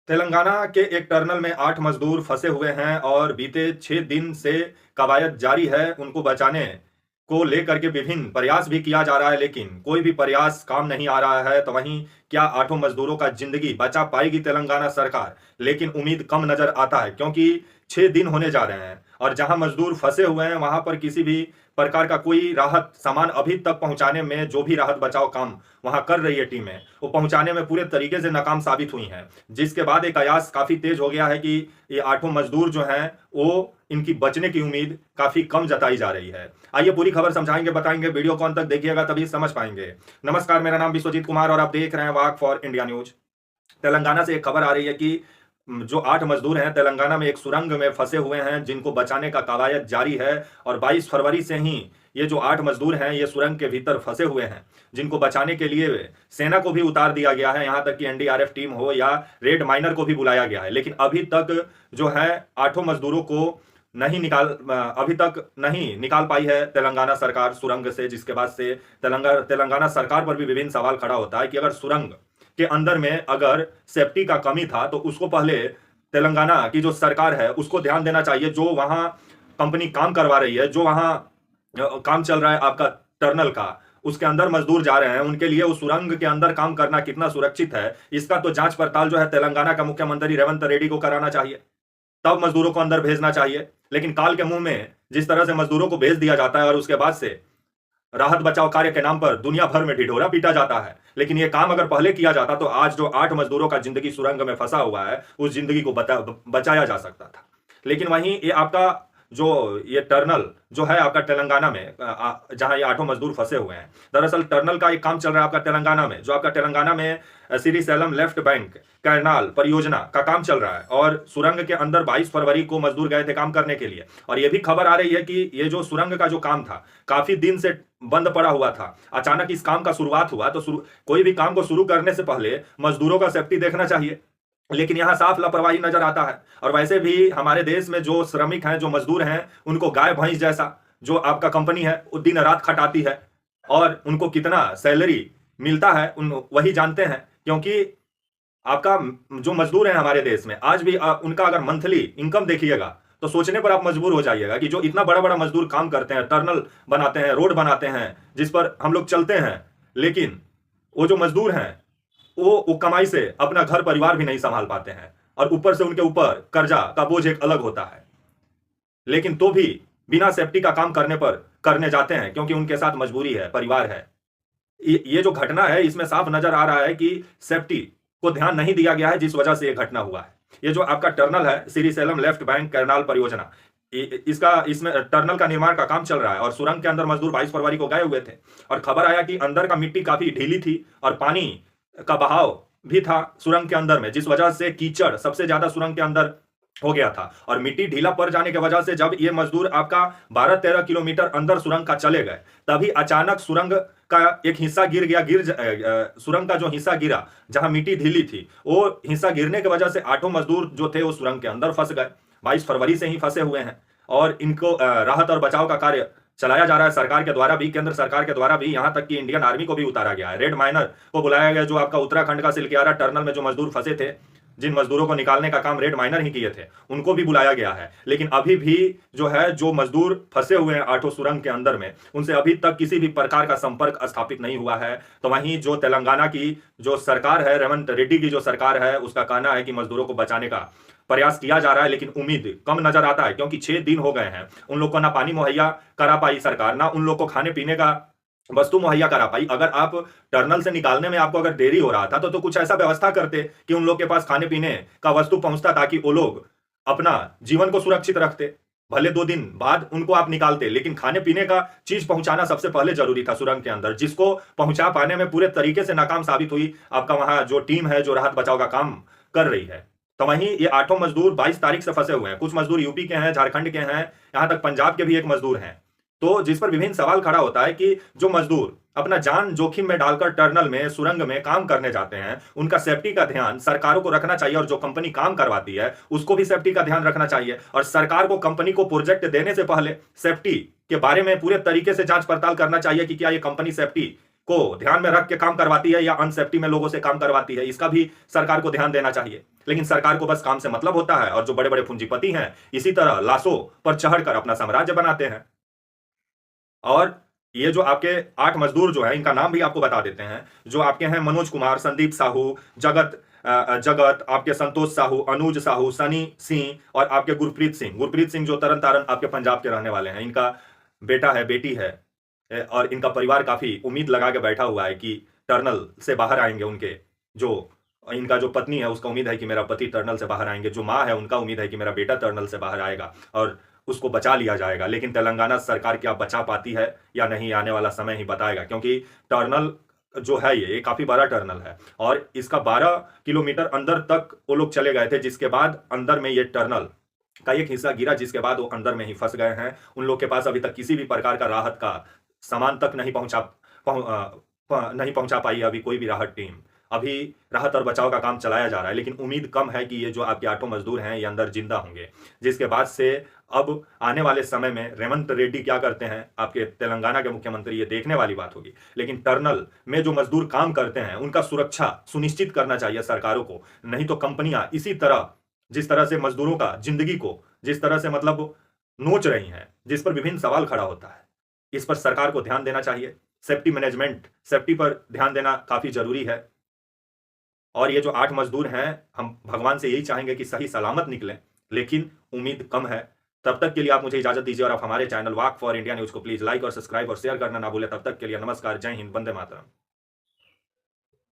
तेलंगाना के एक टनल में 8 मजदूर फंसे हुए हैं और बीते 6 दिन से कवायद जारी है उनको बचाने को लेकर के विभिन्न प्रयास भी किया जा रहा है, लेकिन कोई भी प्रयास काम नहीं आ रहा है। तो वहीं क्या आठों मजदूरों का जिंदगी बचा पाएगी तेलंगाना सरकार? लेकिन उम्मीद कम नजर आता है, क्योंकि 6 दिन होने जा रहे हैं और जहां मजदूर फंसे हुए हैं वहां पर किसी भी प्रकार का कोई राहत सामान अभी तक पहुंचाने में, जो भी राहत बचाव काम वहां कर रही है टीमें, वो पहुंचाने में पूरे तरीके से नाकाम साबित हुई हैं। जिसके बाद एक कयास काफी तेज हो गया है कि ये आठों मजदूर जो हैं वो इनकी बचने की उम्मीद काफी कम जताई जा रही है। आइए पूरी खबर समझाएंगे, बताएंगे, वीडियो को अंत तक देखिएगा तभी समझ पाएंगे। नमस्कार, मेरा नाम विश्वजीत कुमार और आप देख रहे हैं वाक फॉर इंडिया न्यूज। तेलंगाना से एक खबर आ रही है कि जो 8 मजदूर हैं तेलंगाना में एक सुरंग में फंसे हुए हैं, जिनको बचाने का कवायद जारी है। और 22 फरवरी से ही ये जो 8 मजदूर हैं ये सुरंग के भीतर फंसे हुए हैं, जिनको बचाने के लिए सेना को भी उतार दिया गया है। यहां तक कि एनडीआरएफ टीम हो या रेड माइनर को भी बुलाया गया है, लेकिन अभी तक जो है 8 मजदूरों को अभी तक नहीं निकाल पाई है तेलंगाना सरकार सुरंग से। जिसके बाद से तेलंगाना सरकार पर भी विभिन्न सवाल खड़ा होता है कि अगर सुरंग के अंदर में अगर सेफ्टी का कमी था तो उसको पहले तेलंगाना की जो सरकार है उसको ध्यान देना चाहिए। जो वहां कंपनी काम करवा रही है, जो वहां काम चल रहा है आपका टर्नल का, उसके अंदर मजदूर जा रहे हैं, उनके लिए उस सुरंग के अंदर काम करना कितना सुरक्षित है, इसका तो जांच पड़ताल जो है तेलंगाना का मुख्यमंत्री रेवंत रेड्डी को कराना चाहिए, तब मजदूरों को अंदर भेजना चाहिए। लेकिन काल के मुंह में जिस तरह से मजदूरों को भेज दिया जाता है और उसके बाद से राहत बचाव कार्य के नाम पर दुनिया भर में ढिढोरा पीटा जाता है। लेकिन यह काम अगर पहले किया जाता तो आज जो 8 मजदूरों का जिंदगी सुरंग में फंसा हुआ है उस जिंदगी को बचाया जा सकता था। लेकिन वहीं ये आपका जो ये टर्नल जो है आपका तेलंगाना में, जहां ये 8 मजदूर फंसे हुए हैं, दरअसल टर्नल का एक काम चल रहा है आपका तेलंगाना में, जो आपका तेलंगाना में Shri slam left bank canal परियोजना का काम चल रहा है। और सुरंग के अंदर 22 फरवरी को मजदूर गए थे काम करने के लिए। और यह भी खबर आ रही है कि ये जो सुरंग का जो काम था काफी दिन से बंद पड़ा हुआ था, अचानक इस काम का शुरुआत हुआ। तो कोई भी काम को शुरू करने से पहले मजदूरों का सेफ्टी देखना चाहिए, लेकिन यहां साफ लापरवाही नजर आता है। और वैसे भी हमारे देश में जो श्रमिक हैं, जो मजदूर हैं, उनको गाय भैंस जैसा जो आपका कंपनी है वो दिन रात खटाती है और उनको कितना सैलरी मिलता है उन वही जानते हैं। क्योंकि आपका जो मजदूर हैं हमारे देश में आज भी उनका अगर मंथली इनकम देखिएगा तो सोचने पर आप मजबूर हो जाइएगा कि जो इतना बड़ा बड़ा मजदूर काम करते हैं, टर्नल बनाते हैं, रोड बनाते हैं जिस पर हम लोग चलते हैं, लेकिन वो जो मजदूर हैं वो कमाई से अपना घर परिवार भी नहीं संभाल पाते हैं और ऊपर से उनके ऊपर कर्जा का बोझ एक अलग होता है। लेकिन तो भी बिना सेफ्टी का काम करने जाते हैं, क्योंकि उनके साथ मजबूरी है, परिवार है। ये जो घटना है इसमें साफ नजर आ रहा है कि सेफ्टी को ध्यान नहीं दिया गया है, जिस वजह से यह घटना हुआ है। ये जो आपका टर्नल है Shri slam left bank canal परियोजना, इसमें टर्नल का निर्माण का काम चल रहा है और सुरंग के अंदर मजदूर 22 फरवरी को गए हुए थे और खबर आया कि अंदर का मिट्टी काफी ढीली थी और पानी का बहाव भी था सुरंग के अंदर में, जिस वजह से कीचड़ सबसे ज्यादा सुरंग के अंदर हो गया था। और मिट्टी ढीला पड़ जाने की वजह से जब ये मजदूर आपका 12-13 किलोमीटर अंदर सुरंग का चले गए, तभी अचानक सुरंग का एक हिस्सा गिर गया। सुरंग का जो हिस्सा गिरा, जहां मिट्टी ढीली थी, वो हिस्सा गिरने की वजह से 8 मजदूर जो थे वो सुरंग के अंदर फंस गए। 22 फरवरी से ही फंसे हुए हैं और इनको राहत और बचाव का कार्य चलाया जा रहा है सरकार के द्वारा भी, केंद्र सरकार के द्वारा भी। यहां तक कि इंडियन आर्मी को भी उतारा गया है, रेड माइनर को बुलाया गया, जो आपका उत्तराखंड का सिलकियारा टर्नल में जो मजदूर फंसे थे, जिन मजदूरों को निकालने का काम रेड माइनर ही किए थे, उनको भी बुलाया गया है। लेकिन अभी भी जो है जो मजदूर फंसे हुए हैं 8 सुरंग के अंदर में, उनसे अभी तक किसी भी प्रकार का संपर्क स्थापित नहीं हुआ है। तो वहीं जो तेलंगाना की जो सरकार है, रेवंत रेड्डी की जो सरकार है, उसका कहना है कि मजदूरों को बचाने का प्रयास किया जा रहा है, लेकिन उम्मीद कम नजर आता है। क्योंकि 6 दिन हो गए हैं, उन लोग को ना पानी मुहैया करा पाई सरकार, ना उन लोग को खाने पीने का वस्तु मुहैया करा पाई। अगर आप टर्नल से निकालने में आपको अगर देरी हो रहा था तो कुछ ऐसा व्यवस्था करते कि उन लोग के पास खाने पीने का वस्तु पहुंचता, ताकि वो लोग अपना जीवन को सुरक्षित रखते। भले 2 दिन बाद उनको आप निकालते, लेकिन खाने पीने का चीज पहुंचाना सबसे पहले जरूरी था सुरंग के अंदर, जिसको पहुंचा पाने में पूरे तरीके से नाकाम साबित हुई आपका वहां जो टीम है जो राहत बचाव का काम कर रही है। तो वहीं ये 8 मजदूर 22 तारीख से फंसे हुए हैं। कुछ मजदूर यूपी के हैं, झारखंड के हैं, यहां तक पंजाब के भी एक मजदूर हैं। तो जिस पर विभिन्न सवाल खड़ा होता है कि जो मजदूर अपना जान जोखिम में डालकर टर्नल में, सुरंग में काम करने जाते हैं, उनका सेफ्टी का ध्यान सरकारों को रखना चाहिए और जो कंपनी काम करवाती है उसको भी सेफ्टी का ध्यान रखना चाहिए। और सरकार को कंपनी को प्रोजेक्ट देने से पहले सेफ्टी के बारे में पूरे तरीके से जांच पड़ताल करना चाहिए कि क्या ये कंपनी सेफ्टी को ध्यान में रख के काम करवाती है या अनसेफ्टी में लोगों से काम करवाती है, इसका भी सरकार को ध्यान देना चाहिए। लेकिन सरकार को बस काम से मतलब होता है, और जो बड़े बड़े पूंजीपति हैं इसी तरह लाशों पर चढ़कर अपना साम्राज्य बनाते हैं। और ये जो आपके 8 मजदूर जो हैं, इनका नाम भी आपको बता देते हैं। जो आपके हैं मनोज कुमार, संदीप साहू, जगत, आपके संतोष साहू, अनुज साहू, सनी सिंह और आपके गुरप्रीत सिंह। गुरप्रीत सिंह जो तरन तारण आपके पंजाब के रहने वाले हैं। इनका बेटा है, बेटी है, और इनका परिवार काफी उम्मीद लगा के बैठा हुआ है कि टर्नल से बाहर आएंगे उनके जो इनका जो पत्नी है उसका उम्मीद है कि मेरा पति टर्नल से बाहर आएंगे, जो माँ है उनका उम्मीद है कि मेरा बेटा टर्नल से बाहर आएगा और उसको बचा लिया जाएगा। लेकिन तेलंगाना सरकार क्या बचा पाती है या नहीं, आने वाला समय ही बताएगा। क्योंकि टर्नल जो है ये काफी बड़ा टर्नल है और इसका 12 किलोमीटर अंदर तक वो लोग चले गए थे, जिसके बाद अंदर में ये टर्नल का एक हिस्सा गिरा, जिसके बाद वो अंदर में ही फंस गए हैं। उन लोग के पास अभी तक किसी भी प्रकार का राहत का सामान तक नहीं पहुंचा पाई अभी कोई भी राहत टीम। अभी राहत और बचाव का काम चलाया जा रहा है, लेकिन उम्मीद कम है कि ये जो आपके 8 मजदूर हैं ये अंदर जिंदा होंगे। जिसके बाद से अब आने वाले समय में रेवंत रेड्डी क्या करते हैं, आपके तेलंगाना के मुख्यमंत्री, ये देखने वाली बात होगी। लेकिन टर्नल में जो मजदूर काम करते हैं उनका सुरक्षा सुनिश्चित करना चाहिए सरकारों को। नहीं तो कंपनियां इसी तरह, जिस तरह से मजदूरों का जिंदगी को जिस तरह से मतलब नोच रही हैं, जिस पर विभिन्न सवाल खड़ा होता है, इस पर सरकार को ध्यान देना चाहिए। सेफ्टी मैनेजमेंट, सेफ्टी पर ध्यान देना काफी जरूरी है। और ये जो 8 मजदूर हैं, हम भगवान से यही चाहेंगे कि सही सलामत निकलें, लेकिन उम्मीद कम है। तब तक के लिए आप मुझे इजाजत दीजिए और आप हमारे channel walk for India news को प्लीज लाइक और सब्सक्राइब और शेयर करना ना भूलें। तब तक के लिए नमस्कार, जय हिंद, वंदे मातरम।